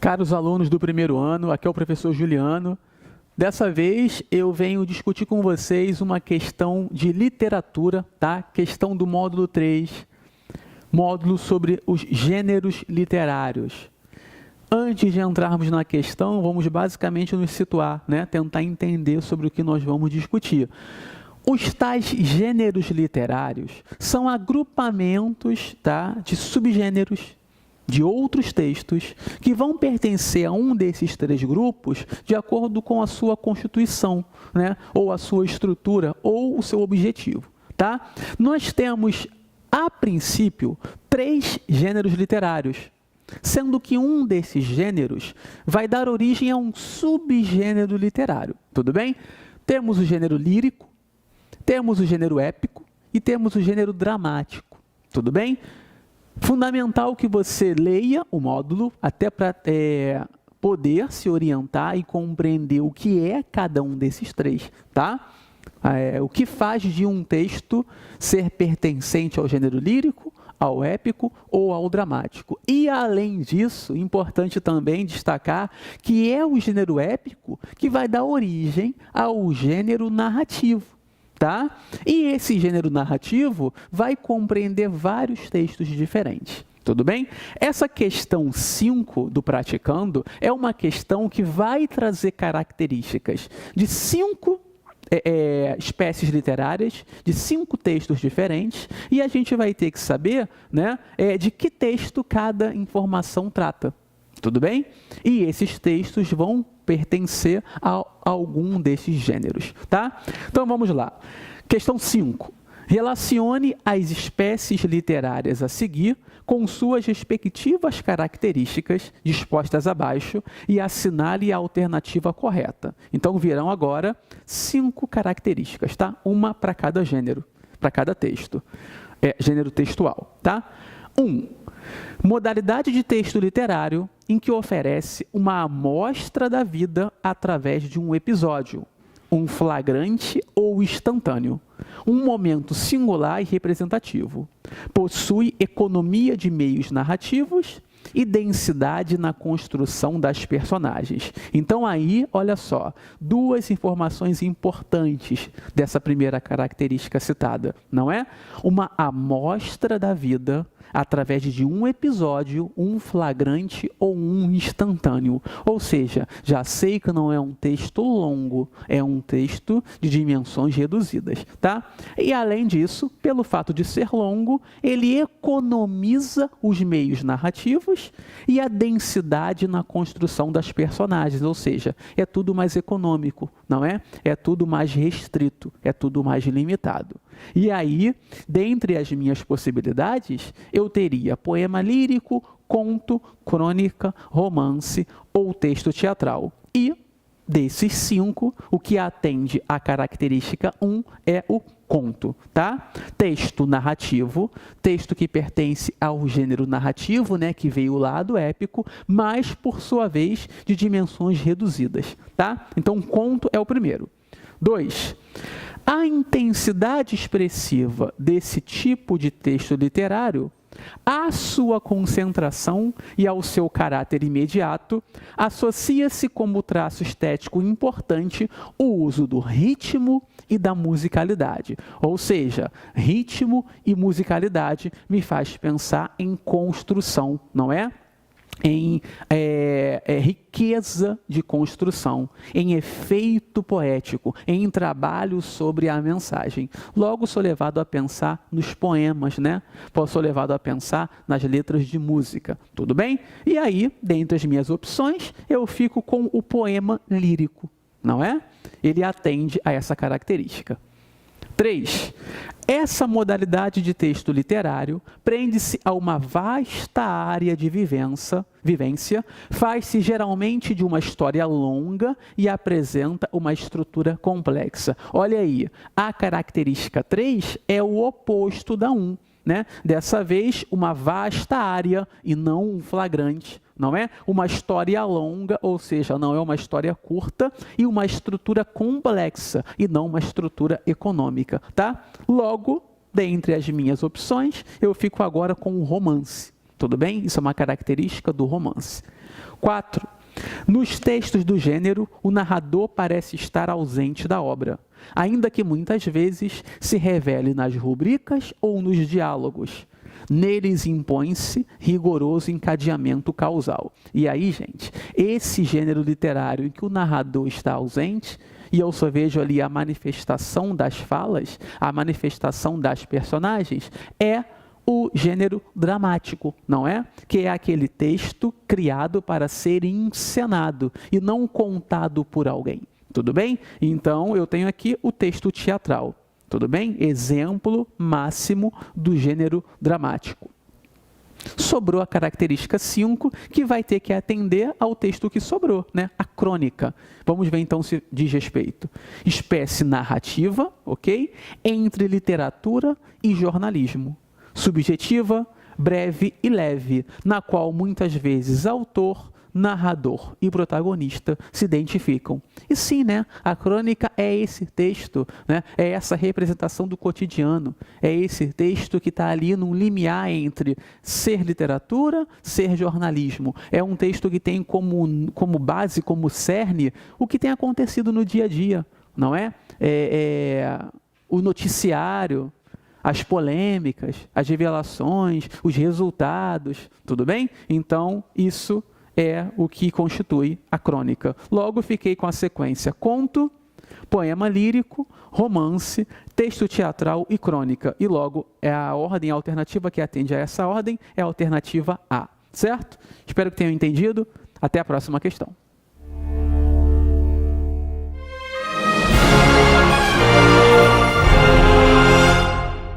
Caros alunos do primeiro ano, aqui é o professor Juliano. Dessa vez eu venho discutir com vocês uma questão de literatura, tá? Questão do módulo 3, módulo sobre os gêneros literários. Antes de entrarmos na questão, vamos basicamente nos situar, né? Tentar entender sobre o que nós vamos discutir. Os tais gêneros literários são agrupamentos, tá? De subgêneros de outros textos que vão pertencer a um desses três grupos de acordo com a sua constituição, né? Ou a sua estrutura, ou o seu objetivo, tá? Nós temos, a princípio, 3 gêneros literários, sendo que um desses gêneros vai dar origem a um subgênero literário, tudo bem? Temos o gênero lírico, temos o gênero épico e temos o gênero dramático, tudo bem? Fundamental que você leia o módulo, até para poder se orientar e compreender o que é cada um desses três, tá? O que faz de um texto ser pertencente ao gênero lírico, ao épico ou ao dramático. E, além disso, importante também destacar que é o gênero épico que vai dar origem ao gênero narrativo. Tá? E esse gênero narrativo vai compreender vários textos diferentes, tudo bem? Essa questão 5 do praticando é uma questão que vai trazer características de 5 espécies literárias, de 5 textos diferentes, e a gente vai ter que saber, né, de que texto cada informação trata, tudo bem? E esses textos vão pertencer a algum desses gêneros, tá? Então, vamos lá. Questão 5. Relacione as espécies literárias a seguir com suas respectivas características dispostas abaixo e assinale a alternativa correta. Então, virão agora 5 características, tá? Uma para cada gênero, para cada texto. Gênero textual, tá? 1. Modalidade de texto literário em que oferece uma amostra da vida através de um episódio, um flagrante ou instantâneo, um momento singular e representativo. Possui economia de meios narrativos e densidade na construção das personagens. Então aí, olha só, 2 informações importantes dessa primeira característica citada, não é? Uma amostra da vida através de um episódio, um flagrante ou um instantâneo. Ou seja, já sei que não é um texto longo, é um texto de dimensões reduzidas, tá? E além disso, pelo fato de ser longo, ele economiza os meios narrativos e a densidade na construção das personagens, ou seja, é tudo mais econômico, não é? É tudo mais restrito, é tudo mais limitado. E aí, dentre as minhas possibilidades, eu teria poema lírico, conto, crônica, romance ou texto teatral. E, desses 5, o que atende à característica 1 é o conto, tá? Texto narrativo, texto que pertence ao gênero narrativo, né, que veio lá do épico, mas, por sua vez, de dimensões reduzidas, tá? Então, conto é o primeiro. 2. A intensidade expressiva desse tipo de texto literário, à sua concentração e ao seu caráter imediato, associa-se como traço estético importante o uso do ritmo e da musicalidade. Ou seja, ritmo e musicalidade me faz pensar em construção, não é? Em riqueza de construção, em efeito poético, em trabalho sobre a mensagem. Logo, sou levado a pensar nos poemas, né? Sou levado a pensar nas letras de música, tudo bem? E aí, dentre as minhas opções, eu fico com o poema lírico, não é? Ele atende a essa característica. 3. Essa modalidade de texto literário prende-se a uma vasta área de vivência, faz-se geralmente de uma história longa e apresenta uma estrutura complexa. Olha aí, a característica 3 é o oposto da 1, né? Dessa vez, uma vasta área e não um flagrante. Não é? Uma história longa, ou seja, não é uma história curta, e uma estrutura complexa, e não uma estrutura econômica, tá? Logo, dentre as minhas opções, eu fico agora com o romance, tudo bem? Isso é uma característica do romance. 4. Nos textos do gênero, o narrador parece estar ausente da obra, ainda que muitas vezes se revele nas rubricas ou nos diálogos. Neles impõe-se rigoroso encadeamento causal. E aí, gente, esse gênero literário em que o narrador está ausente, e eu só vejo ali a manifestação das falas, a manifestação das personagens, é o gênero dramático, não é? Que é aquele texto criado para ser encenado e não contado por alguém. Tudo bem? Então, eu tenho aqui o texto teatral. Tudo bem? Exemplo máximo do gênero dramático. Sobrou a característica 5, que vai ter que atender ao texto que sobrou, né? A crônica. Vamos ver então se diz respeito. Espécie narrativa, ok? Entre literatura e jornalismo. Subjetiva, breve e leve, na qual muitas vezes autor, narrador e protagonista se identificam. E sim, né? A crônica é esse texto, né? É essa representação do cotidiano, é esse texto que está ali num limiar entre ser literatura, ser jornalismo. É um texto que tem como base, como cerne, o que tem acontecido no dia a dia, não é? O noticiário, as polêmicas, as revelações, os resultados, tudo bem? Então, isso é o que constitui a crônica. Logo, fiquei com a sequência conto, poema lírico, romance, texto teatral e crônica. E logo, é a ordem alternativa que atende a essa ordem, é a alternativa A. Certo? Espero que tenham entendido. Até a próxima questão.